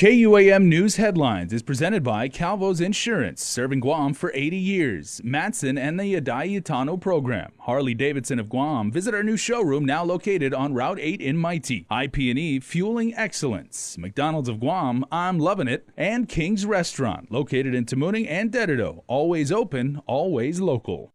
KUAM News Headlines is presented by Calvo's Insurance, serving Guam for 80 years. Matson and the Adayitano program. Harley-Davidson of Guam. Visit our new showroom now located on Route 8 in Mighty. IP&E, fueling excellence. McDonald's of Guam, I'm loving it. And King's Restaurant, located in Tamuning and Dedito. Always open, always local.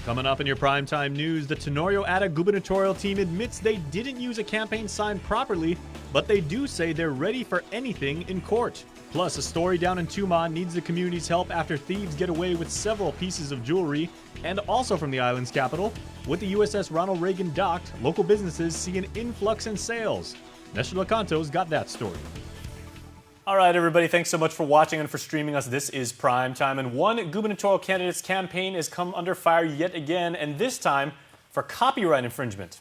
Coming up in your primetime news, the Tenorio Ada gubernatorial team admits they didn't use a campaign sign properly, but they do say they're ready for anything in court. Plus, a story down in Tumon needs the community's help after thieves get away with several pieces of jewelry. And also from the island's capital, with the USS Ronald Reagan docked, local businesses see an influx in sales. Nestor Lacanto's got that story. All right, everybody, thanks so much for watching and for streaming us. This is Prime Time, and one gubernatorial candidate's campaign has come under fire yet again, and this time for copyright infringement.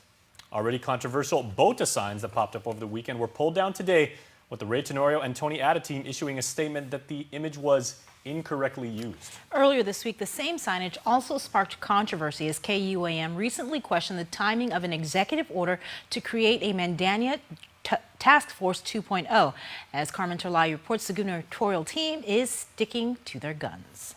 Already controversial BOTA signs that popped up over the weekend were pulled down today, with the Ray Tenorio and Tony Ada team issuing a statement that the image was incorrectly used. Earlier this week, the same signage also sparked controversy as KUAM recently questioned the timing of an executive order to create a Mandania Task Force 2.0. As Carmen Terlai reports, the gubernatorial team is sticking to their guns.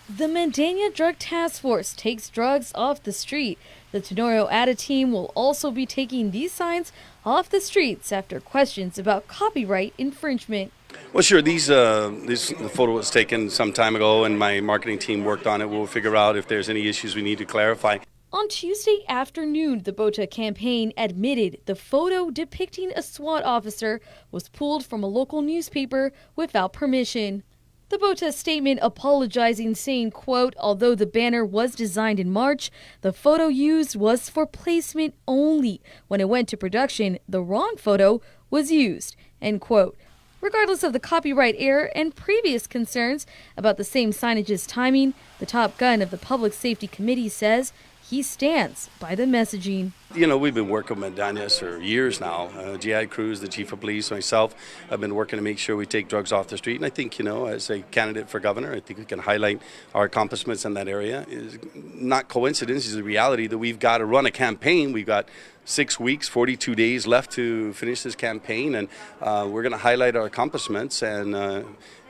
The Mandania Drug Task Force takes drugs off the street. The Tenorio Ada team will also be taking these signs off the streets after questions about copyright infringement. Well, sure. The photo was taken some time ago, and my marketing team worked on it. We'll figure out if there's any issues we need to clarify. On Tuesday afternoon, the BOTA campaign admitted the photo depicting a SWAT officer was pulled from a local newspaper without permission. The BOTA statement apologizing, saying, quote, although the banner was designed in March, the photo used was for placement only. When it went to production, the wrong photo was used, end quote. Regardless of the copyright error and previous concerns about the same signage's timing, the top gun of the Public Safety Committee says he stands by the messaging. You know, we've been working with Mandanias for years now. GI Cruz, the chief of police, myself, have been working to make sure we take drugs off the street. And I think, you know, as a candidate for governor, I think we can highlight our accomplishments in that area. It's not coincidence, it's a reality that we've got to run a campaign. We've got 6 weeks, 42 days left to finish this campaign, and we're going to highlight our accomplishments, and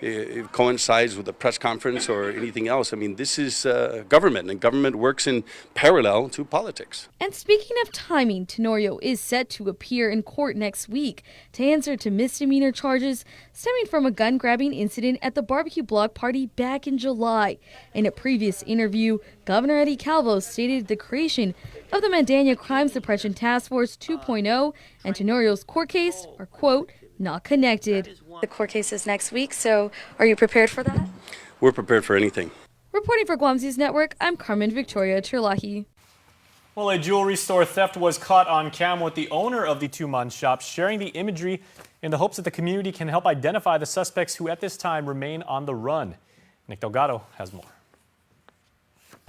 it coincides with a press conference or anything else. I mean, this is government, and government works in parallel to politics. And speaking of timing, Tenorio is set to appear in court next week to answer to misdemeanor charges stemming from a gun-grabbing incident at the barbecue block party back in July. In a previous interview, Governor Eddie Calvo stated the creation of the Mandania Crime Suppression Task Force 2.0 and Tenorio's court case are, quote, not connected. The court case is next week, so are you prepared for that? We're prepared for anything. Reporting for Guam's News Network, I'm Carmen Victoria Terlahi. Well, a jewelry store theft was caught on cam with the owner of the Tumon shop sharing the imagery in the hopes that the community can help identify the suspects who at this time remain on the run. Nick Delgado has more.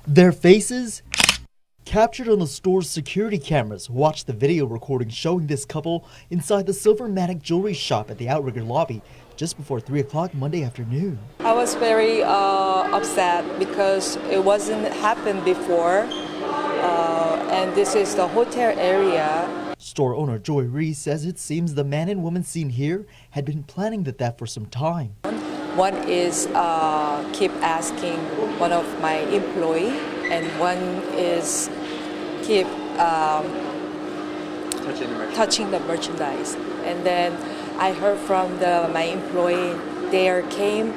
Their faces captured on the store's security cameras. Watch the video recording showing this couple inside the Silvermatic jewelry shop at the Outrigger lobby just before 3 o'clock Monday afternoon. I was very upset because it wasn't happened before, and this is the hotel area. Store owner Joy Reese says it seems the man and woman seen here had been planning the theft for some time. One is keep asking one of my employee, and one is keep touching the merchandise. And then I heard from my employee, they came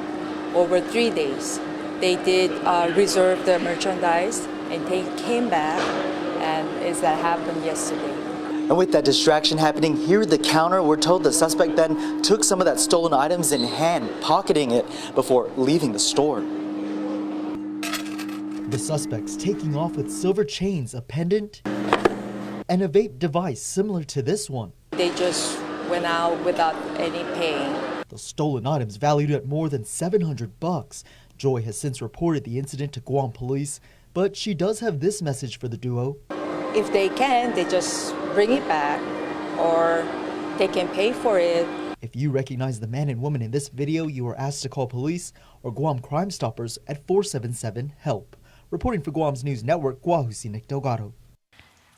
over 3 days. They did reserve the merchandise, and they came back, and that happened yesterday. And with that distraction happening here at the counter, we're told the suspect then took some of that stolen items in hand, pocketing it before leaving the store. The suspects taking off with silver chains, a pendant, and a vape device similar to this one. They just went out without any pay. The stolen items valued at more than $700. Joy has since reported the incident to Guam police, but she does have this message for the duo. If they can, they just bring it back, or they can pay for it. If you recognize the man and woman in this video, you are asked to call police or Guam Crime Stoppers at 477-HELP. Reporting for Guam's News Network, Guahusi Nick Delgado.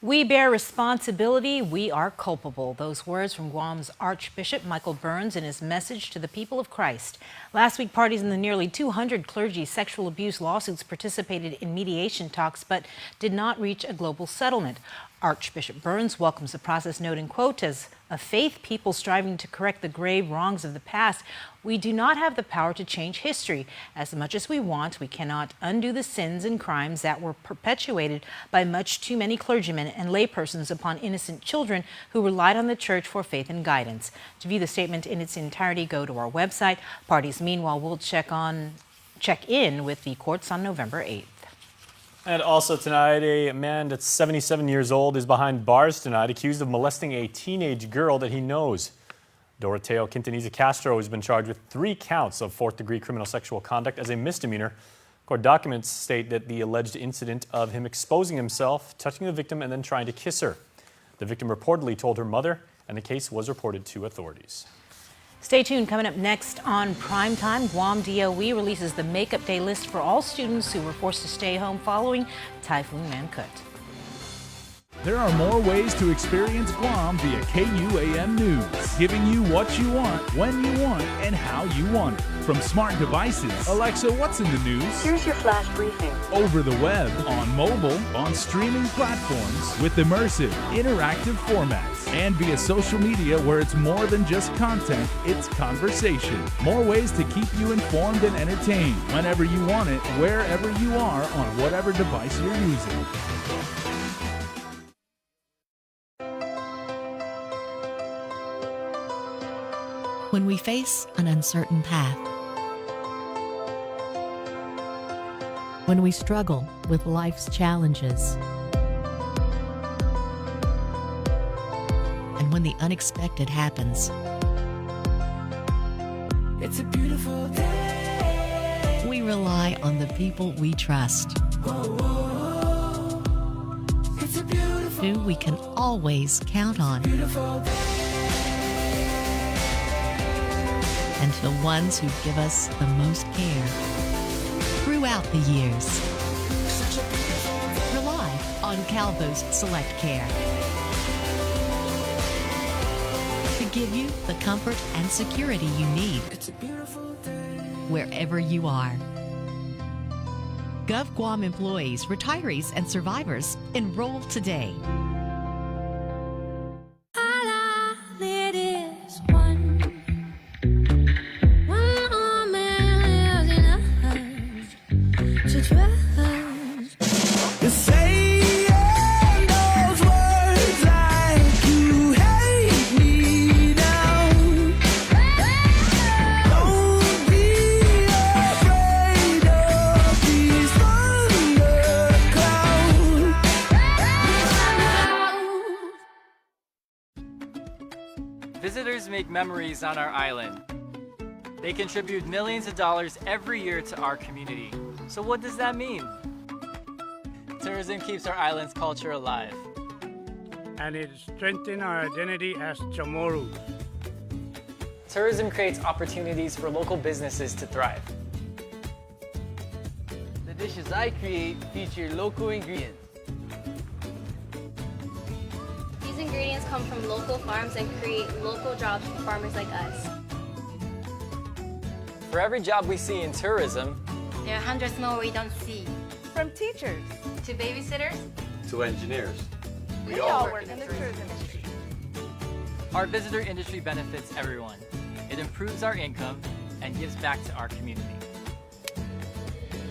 We bear responsibility, we are culpable. Those words from Guam's Archbishop Michael Burns in his message to the people of Christ. Last week, parties in the nearly 200 clergy sexual abuse lawsuits participated in mediation talks but did not reach a global settlement. Archbishop Burns welcomes the process, noting, quote, as a faith people striving to correct the grave wrongs of the past, we do not have the power to change history. As much as we want, we cannot undo the sins and crimes that were perpetuated by much too many clergymen and laypersons upon innocent children who relied on the church for faith and guidance. To view the statement in its entirety, go to our website. Parties, meanwhile, will check in with the courts on November 8th. And also tonight, a man that's 77 years old is behind bars tonight, accused of molesting a teenage girl that he knows. Doroteo Quintanilla Castro has been charged with 3 counts of 4th-degree criminal sexual conduct as a misdemeanor. Court documents state that the alleged incident of him exposing himself, touching the victim, and then trying to kiss her. The victim reportedly told her mother, and the case was reported to authorities. Stay tuned. Coming up next on Primetime, Guam DOE releases the Makeup Day list for all students who were forced to stay home following Typhoon Mangkhut. There are more ways to experience Guam via KUAM News, giving you what you want, when you want, and how you want it. From smart devices, Alexa, what's in the news? Here's your flash briefing. Over the web, on mobile, on streaming platforms, with immersive, interactive formats, and via social media where it's more than just content, it's conversation. More ways to keep you informed and entertained whenever you want it, wherever you are, on whatever device you're using. When we face an uncertain path, when we struggle with life's challenges, and when the unexpected happens, it's a beautiful day. We rely on the people we trust, it's a beautiful, who we can always count on. And the ones who give us the most care throughout the years. Rely on Calvo's Select Care to give you the comfort and security you need wherever you are. Gov Guam employees, retirees, and survivors, enroll today. Visitors make memories on our island. They contribute millions of dollars every year to our community. So what does that mean? Tourism keeps our island's culture alive. And it strengthens our identity as Chamorros. Tourism creates opportunities for local businesses to thrive. The dishes I create feature local ingredients. These ingredients come from local farms and create local jobs for farmers like us. For every job we see in tourism, there are hundreds more we don't see. From teachers to babysitters to engineers. We all work in the tourism industry. Our visitor industry benefits everyone. It improves our income and gives back to our community.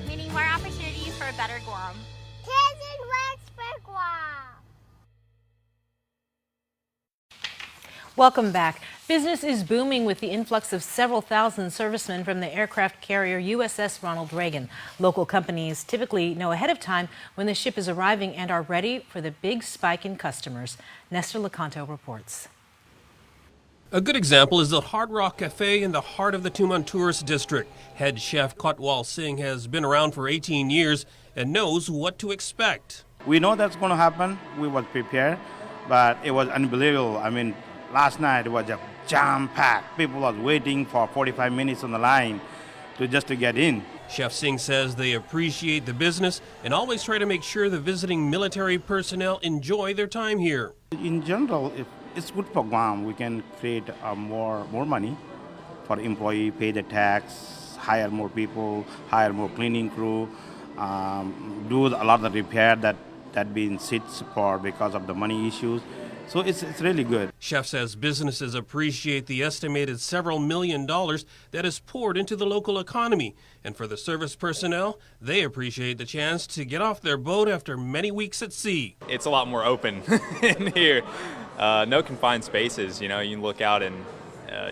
Meaning more opportunities for a better Guam. Tourism works for Guam. Welcome back. Business is booming with the influx of several thousand servicemen from the aircraft carrier USS Ronald Reagan. Local companies typically know ahead of time when the ship is arriving and are ready for the big spike in customers. Nestor Lecanto reports. A good example is the Hard Rock Cafe in the heart of the Tumon Tourist District. Head chef Kotwal Singh has been around for 18 years and knows what to expect. We know that's going to happen. We were prepared, but it was unbelievable. I mean, last night it was just jam-packed. People was waiting for 45 minutes on the line just to get in. Chef Singh says they appreciate the business and always try to make sure the visiting military personnel enjoy their time here. In general, if it's good for Guam. We can create more money for the employee, pay the tax, hire more people, hire more cleaning crew, do a lot of repair that been sits for because of the money issues. So it's really good. Chef says businesses appreciate the estimated several $1 million that is poured into the local economy. And for the service personnel, they appreciate the chance to get off their boat after many weeks at sea. It's a lot more open in here. No confined spaces. You know, you can look out and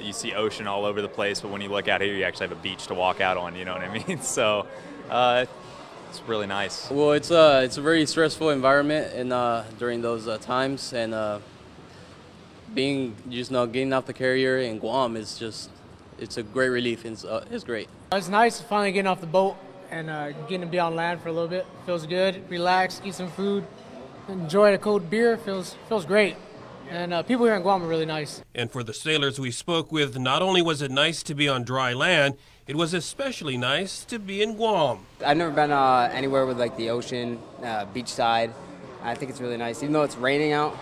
you see ocean all over the place, but when you look out here, you actually have a beach to walk out on, you know what I mean? So it's really nice. Well, it's a very stressful environment and during those times, and getting off the carrier in Guam is it's a great relief. It's great. It's nice finally getting off the boat and getting to be on land for a little bit. Feels good. Relax, eat some food, enjoy a cold beer. Feels great. And people here in Guam are really nice. And for the sailors we spoke with, not only was it nice to be on dry land, it was especially nice to be in Guam. I've never been anywhere with like the ocean, beachside. I think it's really nice, even though it's raining out.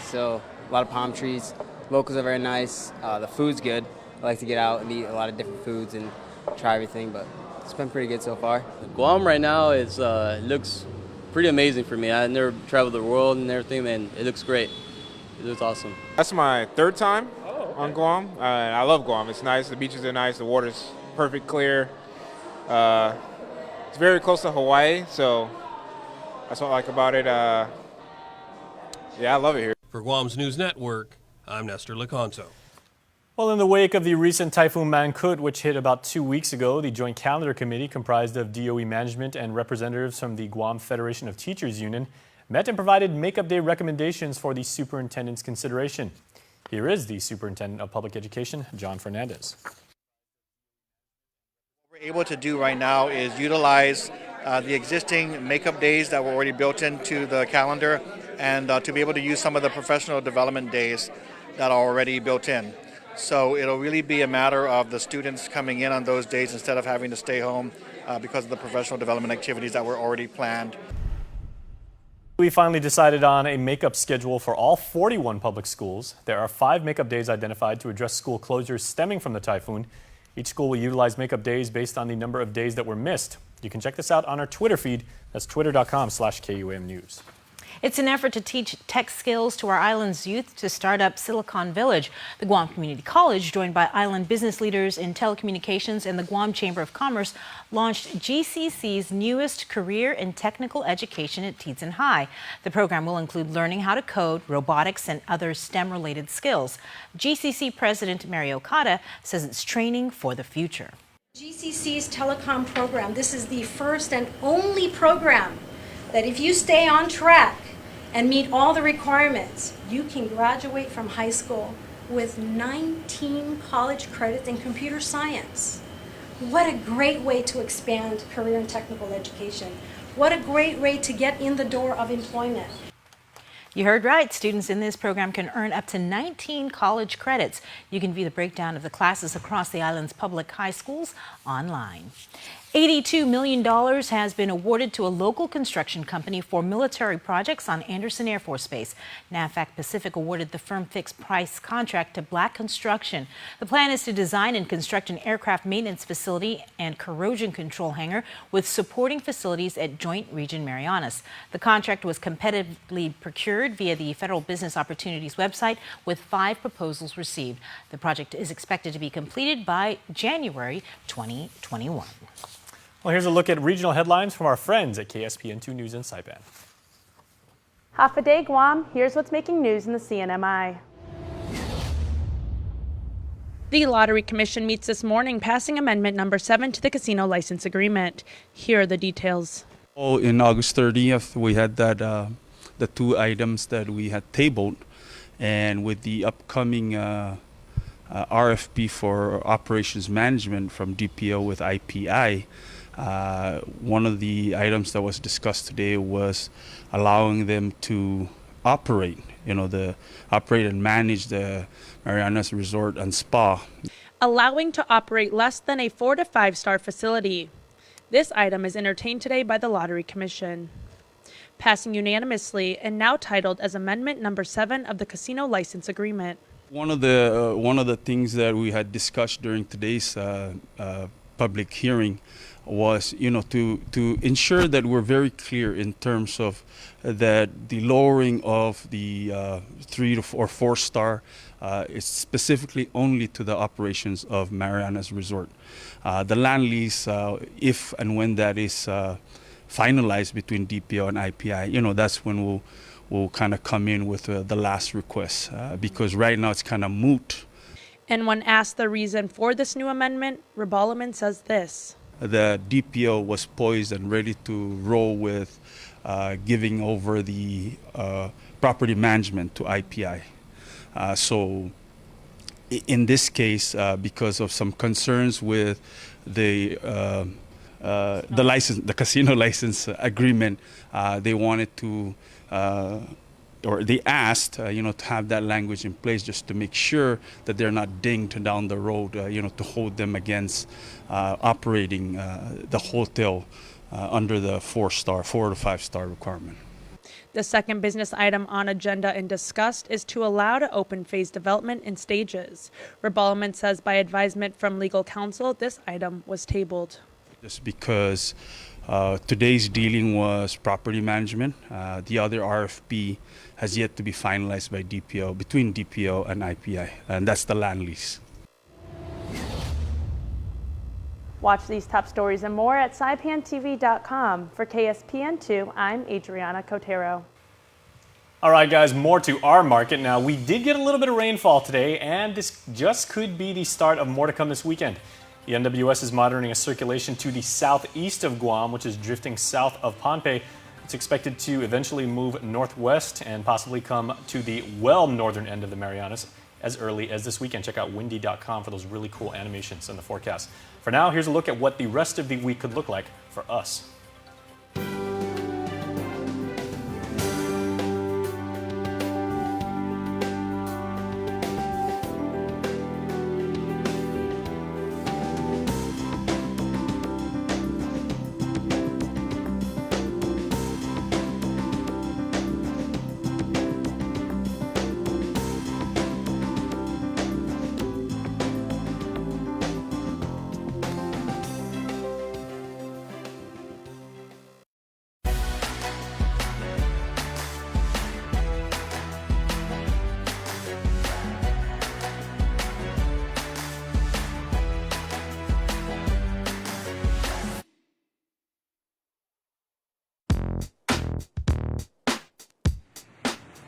So a lot of palm trees. Locals are very nice. The food's good. I like to get out and eat a lot of different foods and try everything, but it's been pretty good so far. Guam right now looks pretty amazing for me. I've never traveled the world and everything, and it looks great. It looks awesome. That's my third time on Guam. I love Guam. It's nice. The beaches are nice. The water's perfect, clear. It's very close to Hawaii, so that's what I like about it. Yeah, I love it here. For Guam's News Network, I'm Nestor Lecanto. Well, in the wake of the recent Typhoon Mangkhut, which hit about 2 weeks ago, the Joint Calendar Committee, comprised of DOE management and representatives from the Guam Federation of Teachers Union, met and provided Makeup Day recommendations for the superintendent's consideration. Here is the Superintendent of Public Education, John Fernandez. What we're able to do right now is utilize the existing makeup days that were already built into the calendar, and to be able to use some of the professional development days that are already built in. So it'll really be a matter of the students coming in on those days instead of having to stay home because of the professional development activities that were already planned. We finally decided on a makeup schedule for all 41 public schools. There are 5 makeup days identified to address school closures stemming from the typhoon. Each school will utilize makeup days based on the number of days that were missed. You can check this out on our Twitter feed. That's twitter.com/KUAM News. It's an effort to teach tech skills to our island's youth to start up Silicon Village. The Guam Community College, joined by island business leaders in telecommunications and the Guam Chamber of Commerce, launched GCC's newest career and technical education at Teetson High. The program will include learning how to code, robotics, and other STEM-related skills. GCC President Mary Okada says it's training for the future. GCC's telecom program, this is the first and only program that if you stay on track and meet all the requirements, you can graduate from high school with 19 college credits in computer science. What a great way to expand career and technical education. What a great way to get in the door of employment. You heard right. Students in this program can earn up to 19 college credits. You can view the breakdown of the classes across the island's public high schools online. $82 million has been awarded to a local construction company for military projects on Andersen Air Force Base. NAVFAC Pacific awarded the firm fixed price contract to Black Construction. The plan is to design and construct an aircraft maintenance facility and corrosion control hangar with supporting facilities at Joint Region Marianas. The contract was competitively procured via the Federal Business Opportunities website with 5 proposals received. The project is expected to be completed by January 2021. Well, here's a look at regional headlines from our friends at KSPN2 News in Saipan. Half a day, Guam. Here's what's making news in the CNMI. The Lottery Commission meets this morning, passing Amendment Number 7 to the casino license agreement. Here are the details. In August 30th, we had that the 2 items that we had tabled, and with the upcoming RFP for operations management from DPO with IPI, one of the items that was discussed today was allowing them to operate, operate and manage the Marianas Resort and Spa. Allowing to operate less than a 4- to 5-star facility. This item is entertained today by the Lottery Commission. Passing unanimously and now titled as Amendment Number 7 of the Casino License Agreement. One of the things that we had discussed during today's public hearing was, to ensure that we're very clear in terms of that the lowering of the 3 or 4 star is specifically only to the operations of Marianas Resort. The land lease, if and when that is finalized between DPO and IPI, that's when we'll kind of come in with the last request, because right now it's kind of moot. And when asked the reason for this new amendment, Rebalaman says this. The DPO was poised and ready to roll with giving over the property management to IPI. So in this case, because of some concerns with the license, the casino license agreement, they wanted to, or they asked, to have that language in place just to make sure that they're not dinged down the road, to hold them against operating the hotel under the 4 to 5 star requirement. The second business item on agenda and discussed is to allow to open phase development in stages. Rebalaman says by advisement from legal counsel, this item was tabled. Just because today's dealing was property management. The other RFP has yet to be finalized by DPO, between DPO and IPI, and that's the land lease. Watch these top stories and more at saipantv.com. For KSPN2, I'm Adriana Cotero. All right, guys, more to our market. Now, we did get a little bit of rainfall today, and this just could be the start of more to come this weekend. The NWS is monitoring a circulation to the southeast of Guam, which is drifting south of Pohnpei. It's expected to eventually move northwest and possibly come to the northern end of the Marianas as early as this weekend. Check out windy.com for those really cool animations in the forecast. For now, here's a look at what the rest of the week could look like for us.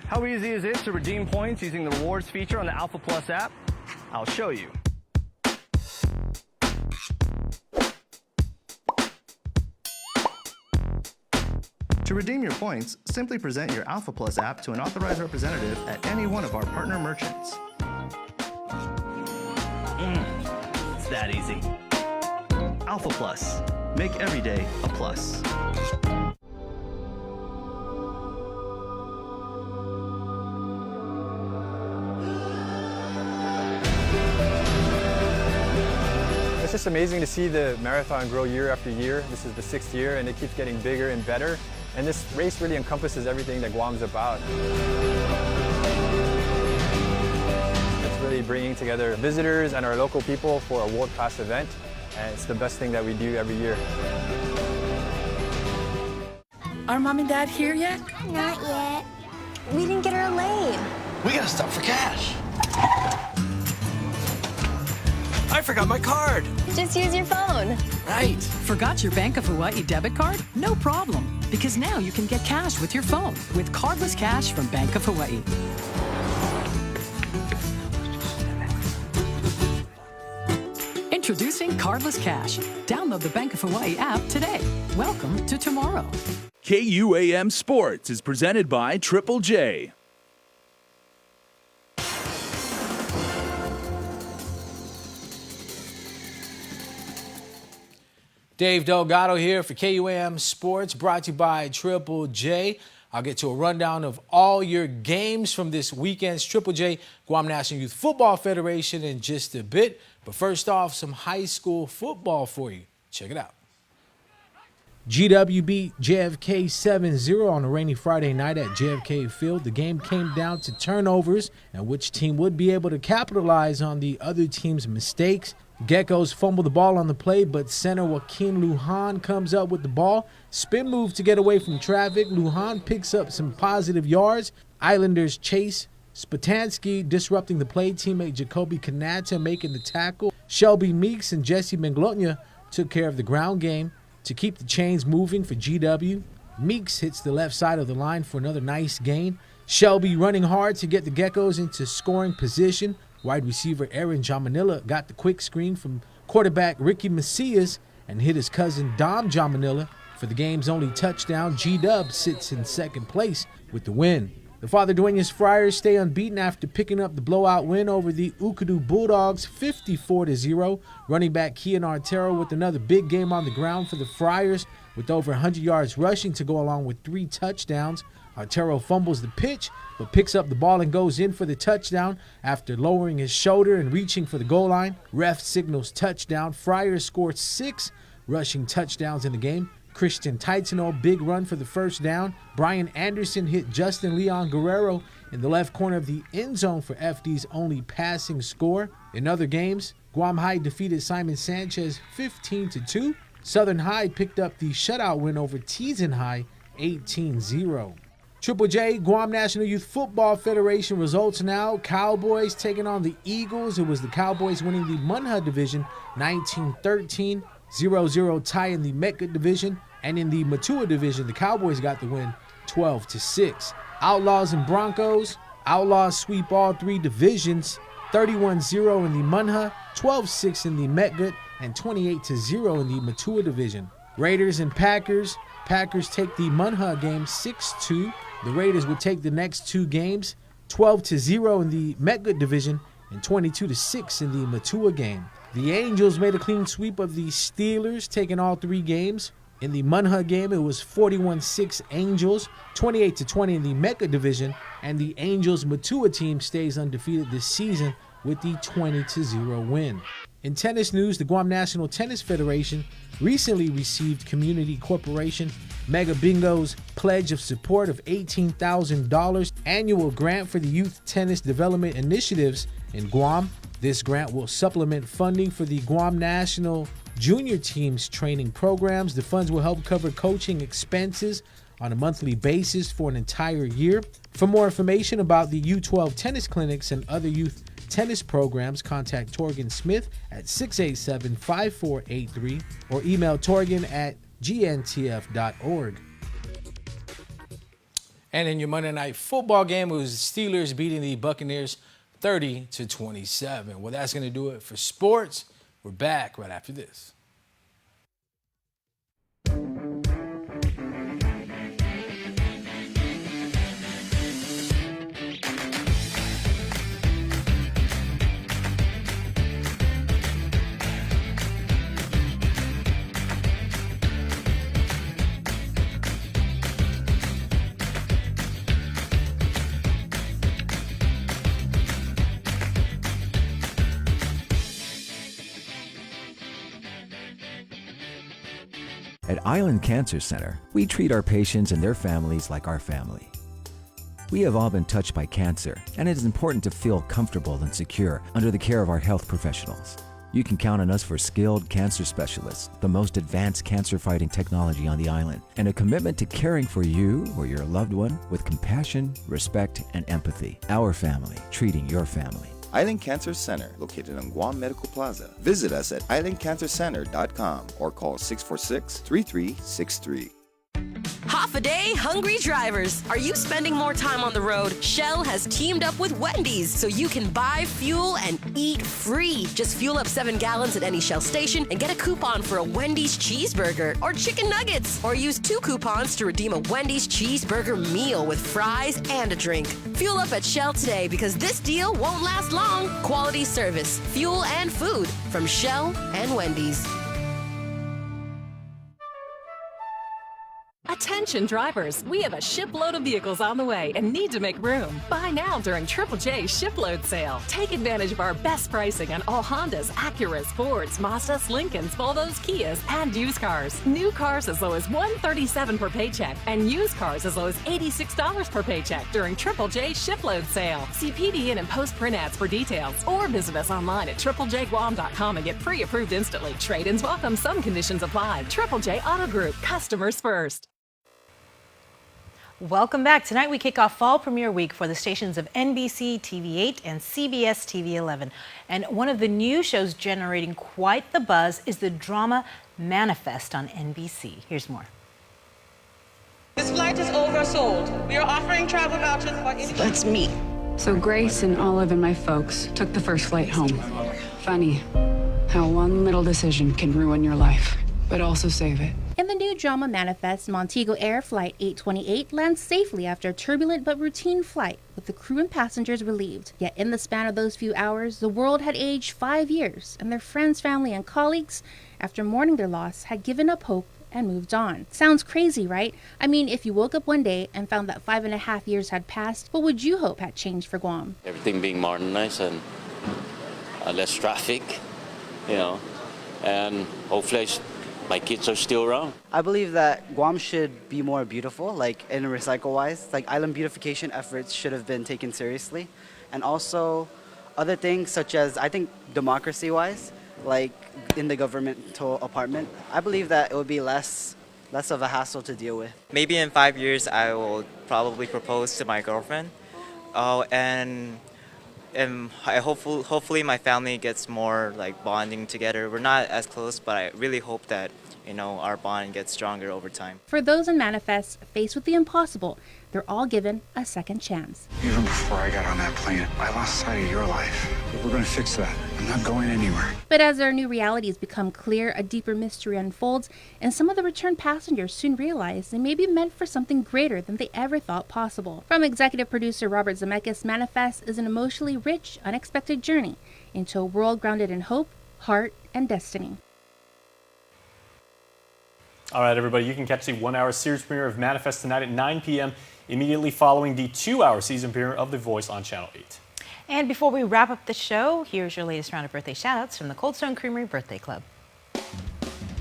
How easy is it to redeem points using the rewards feature on the Alpha Plus app? I'll show you. To redeem your points, simply present your Alpha Plus app to an authorized representative at any one of our partner merchants. It's that easy. Alpha Plus. Make every day a plus. It's just amazing to see the marathon grow year after year. This is the 6th year and it keeps getting bigger and better. And this race really encompasses everything that Guam's about. It's really bringing together visitors and our local people for a world-class event. And it's the best thing that we do every year. Are Mom and Dad here yet? Not yet. We didn't get our lane. We gotta stop for cash. I forgot my card. Just use your phone. Right. Forgot your Bank of Hawaii debit card? No problem, because now you can get cash with your phone with cardless cash from Bank of Hawaii. Introducing Cardless Cash. Download the Bank of Hawaii app today. Welcome to tomorrow. KUAM Sports is presented by Triple J. Dave Delgado here for KUAM Sports, brought to you by Triple J. I'll get to a rundown of all your games from this weekend's Triple J Guam National Youth Football Federation in just a bit. But first off, some high school football for you. Check it out. GW beat JFK 7-0 on a rainy Friday night at JFK Field. The game came down to turnovers and which team would be able to capitalize on the other team's mistakes. Geckos fumble the ball on the play, but center Joaquin Lujan comes up with the ball. Spin move to get away from traffic. Lujan picks up some positive yards. Islanders chase Spatansky disrupting the play. Teammate Jacoby Kanata making the tackle. Shelby Meeks and Jesse Menglotnya took care of the ground game to keep the chains moving for GW. Meeks hits the left side of the line for another nice gain. Shelby running hard to get the Geckos into scoring position. Wide receiver Aaron Jamanilla got the quick screen from quarterback Ricky Macias and hit his cousin Dom Jamanilla for the game's only touchdown. G-Dub sits in second place with the win. The Father Duenas Friars stay unbeaten after picking up the blowout win over the Ukadu Bulldogs 54-0. Running back Kian Artero with another big game on the ground for the Friars with over 100 yards rushing to go along with 3 touchdowns. Artero fumbles the pitch but picks up the ball and goes in for the touchdown after lowering his shoulder and reaching for the goal line. Ref signals touchdown. Friars scored 6 rushing touchdowns in the game. Christian Titano, big run for the first down. Brian Anderson hit Justin Leon Guerrero in the left corner of the end zone for FD's only passing score. In other games, Guam High defeated Simon Sanchez 15-2. Southern High picked up the shutout win over Teason High 18-0. Triple J, Guam National Youth Football Federation results now. Cowboys taking on the Eagles. It was the Cowboys winning the Munha Division 19-13. 0-0 tie in the Metcalfe Division. And in the Matua Division, the Cowboys got the win 12-6. Outlaws and Broncos. Outlaws sweep all 3 divisions. 31-0 in the Munha, 12-6 in the Metcalfe, and 28-0 in the Matua Division. Raiders and Packers. Packers take the Munha game 6-2. The Raiders would take the next 2 games, 12-0 in the Metcalfe Division and 22-6 in the Matua game. The Angels made a clean sweep of the Steelers, taking all 3 games. In the Munha game, it was 41-6 Angels, 28-20 in the Metcalfe Division, and the Angels Matua team stays undefeated this season with the 20-0 win. In tennis news, the Guam National Tennis Federation recently received Community Corporation Mega Bingo's pledge of support of $18,000 annual grant for the youth tennis development initiatives in Guam. This grant will supplement funding for the Guam National junior teams training programs. The funds will help cover coaching expenses on a monthly basis for an entire year. For more information about the U12 tennis clinics and other youth tennis programs, contact Torgan Smith at 687-5483 or email torgan@gntf.org. And in your Monday Night Football game, it was the Steelers beating the Buccaneers 30-27. Well, that's going to do it for sports. We're back right after this. At Island Cancer Center, we treat our patients and their families like our family. We have all been touched by cancer, and it is important to feel comfortable and secure under the care of our health professionals. You can count on us for skilled cancer specialists, the most advanced cancer-fighting technology on the island, and a commitment to caring for you or your loved one with compassion, respect, and empathy. Our family, treating your family. Island Cancer Center, located on Guam Medical Plaza. Visit us at islandcancercenter.com or call 646-3363. Half a day, hungry drivers. Are you spending more time on the road? Shell has teamed up with Wendy's so you can buy fuel and eat free. Just fuel up 7 gallons at any Shell station and get a coupon for a Wendy's cheeseburger or chicken nuggets. Or use 2 coupons to redeem a Wendy's cheeseburger meal with fries and a drink. Fuel up at Shell today because this deal won't last long. Quality service, fuel and food from Shell and Wendy's. Attention Attention drivers, we have a shipload of vehicles on the way and need to make room. Buy now during Triple J shipload sale. Take advantage of our best pricing on all Hondas, Acuras, Fords, Mazdas, Lincolns, Volvos, Kias, and used cars. New cars as low as $137 per paycheck and used cars as low as $86 per paycheck during Triple J shipload sale. See PDN and post-print ads for details or visit us online at triplejguam.com and get pre-approved instantly. Trade-ins welcome. Some conditions apply. Triple J Auto Group. Customers first. Welcome back. Tonight we kick off fall premiere week for the stations of NBC TV8 and CBS TV11. And one of the new shows generating quite the buzz is the drama Manifest on NBC. Here's more. This flight is oversold. We are offering travel vouchers for... That's me. So Grace and Olive and my folks took the first flight home. Funny how one little decision can ruin your life, but also save it. In the new drama Manifest, Montego Air Flight 828 lands safely after a turbulent but routine flight, with the crew and passengers relieved. Yet in the span of those few hours, the world had aged 5 years, and their friends, family, and colleagues, after mourning their loss, had given up hope and moved on. Sounds crazy, right? I mean, if you woke up one day and found that 5.5 years had passed, what would you hope had changed for Guam? Everything being modernized and less traffic, you know, and hopefully my kids are still around. I believe that Guam should be more beautiful, like in recycle-wise. Like island beautification efforts should have been taken seriously. And also other things such as, I think democracy-wise, like in the governmental apartment, I believe that it would be less of a hassle to deal with. Maybe in 5 years I will probably propose to my girlfriend. And hopefully my family gets more like bonding together. We're not as close, but I really hope that, you know, our bond gets stronger over time. For those in Manifest faced with the impossible, they're all given a second chance. Even before I got on that plane, I lost sight of your life. But we're going to fix that. I'm not going anywhere. But as their new realities become clear, a deeper mystery unfolds, and some of the returned passengers soon realize they may be meant for something greater than they ever thought possible. From executive producer Robert Zemeckis, Manifest is an emotionally rich, unexpected journey into a world grounded in hope, heart, and destiny. All right, everybody, you can catch the 1-hour series premiere of Manifest tonight at 9 p.m. immediately following the 2-hour season premiere of The Voice on Channel 8. And before we wrap up the show, here's your latest round of birthday shout-outs from the Cold Stone Creamery Birthday Club.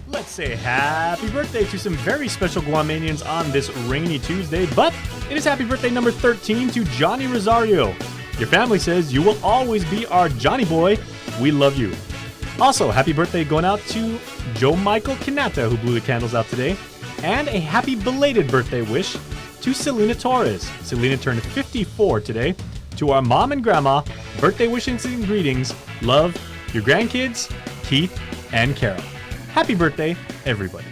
Let's say happy birthday to some very special Guamanians on this rainy Tuesday, but it is happy birthday number 13 to Johnny Rosario. Your family says you will always be our Johnny boy. We love you. Also, happy birthday going out to Joe Michael Kanata, who blew the candles out today. And a happy belated birthday wish to Selena Torres. Selena turned 54 today. To our mom and grandma, birthday wishes and greetings. Love, your grandkids, Keith and Carol. Happy birthday, everybody.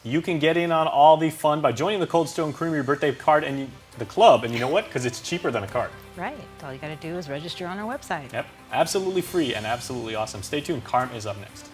You can get in on all the fun by joining the Cold Stone Creamery birthday card and the club. And you know what? Because it's cheaper than a card. Right. All you got to do is register on our website. Yep. Absolutely free and absolutely awesome. Stay tuned. Carm is up next.